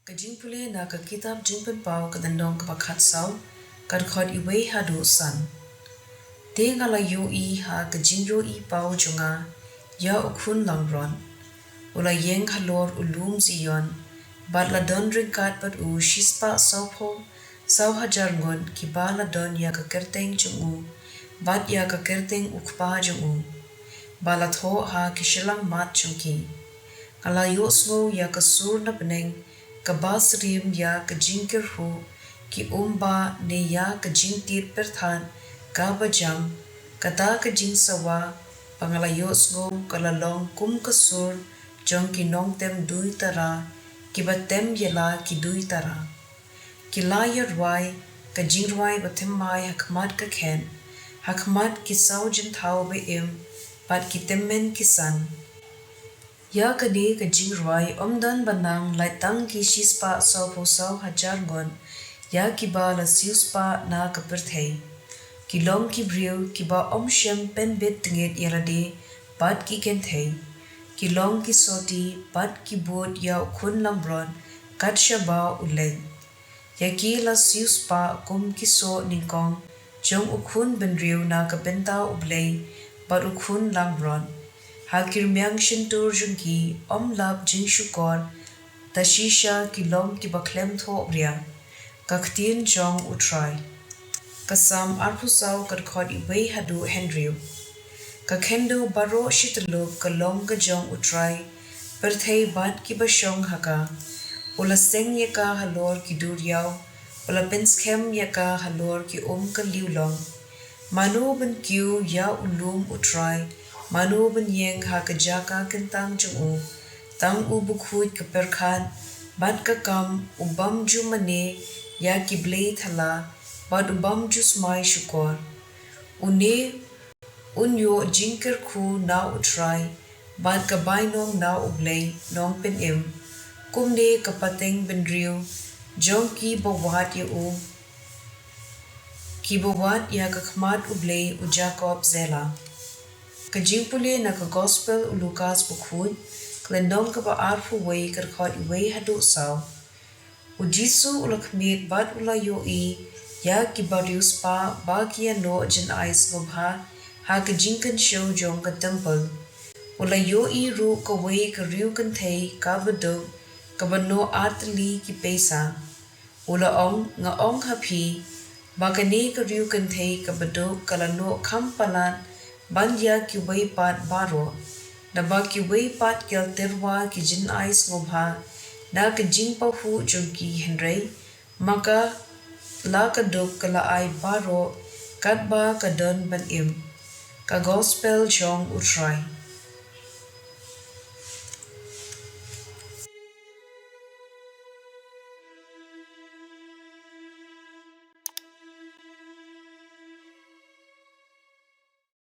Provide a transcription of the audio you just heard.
Ka jingpule na ka kitab jingpen pau ka dandong ka pakat sau kad khod iwe hadu san. Te ngala yo I ha ka jingyo I pau junga ya ukun langron. Ula yeng halor ulum ziyon bat la don ringkat bat u shispa saupo sau hajar ngon ki ba la don ya ka kerteng jungu bat ya ka kerteng ukpa jungu. Ba la tho ha ki shilang mat chungki. Kala yo smo ya ka sur na peneng ka bas rim ya ka jingkir hu ki umba ne ya ka jingtir perthan ka bajam kata ka jing sawa pangala yo smo kala long kum ka sur jong ki nong tem dui tara ki batem yela ki dui tara. Ki la ya rwai ka jing rwai batem mai hakmat ka khen hakmat ki sau jin thao be im pat ki temmen ki san. Ya kadi ka jing rwai omdan banang lai tang ki shispa sau po sau hajar ngon ya ki ba la siuspa na ka perthei. Ki long ki briu ki ba om shem pen bit tingit yalade pat ki kenthei. Ki long ki soti pat ki bod ya ukun lambron kat shaba uleng. Ya ki la siuspa kum ki so ningkong jong ukun benriu na ka benta ublei bat ukun lambron. Hakir myang shintur jungki om lab jing shukor ta shisha ki long ki baklem tho bria ka ktien jong utrai. Kasam arpusau kad khod iwe hadu Henryu. Ka kendo baro shitlub ka long ka jong utrai perthei bat ki basyong haka. Ula seng yaka halor ki duryao ula penskem yaka halor ki ka liulong. Manu ben kiu ya ulum utrai manu ben yeng ha ka jaka kentang jungu tang u bukhuit ka perkhan bat ka kam ubam ju mane ya ki Blei thala bat ubam ju smai shukor une unyo jingker khu na utrai bat ka bainong na ublei nong pen im kumne ka pateng ben riu jong ki bawat ya u ki bawat ya ka khmat ublei u Jacob zela. Ka jingpule na ka gospel u Lukas bukhut klendong ka ba arfu wei ka khod iwe hadu sau. U Jisu ula khmit bat ula yo I ya ki barius pa ba ki ya no jin ais ngobha ha ka jingkan show jong ka temple. Ula yo I ru ka wei ka riu kan thei ka badug ka ba no atli ki pesa. Ula ong nga ong hapi ba ka ne ka riu kan thei ka badug ka la no khampalan bandia ki wei pat baro na ba ki wei pat kel terwa ki jin ais ngobha na ka jing pa hu jong ki henrei maka la ka dok ka la ai baro kat ba ka don ban im ka gospel jong utrai.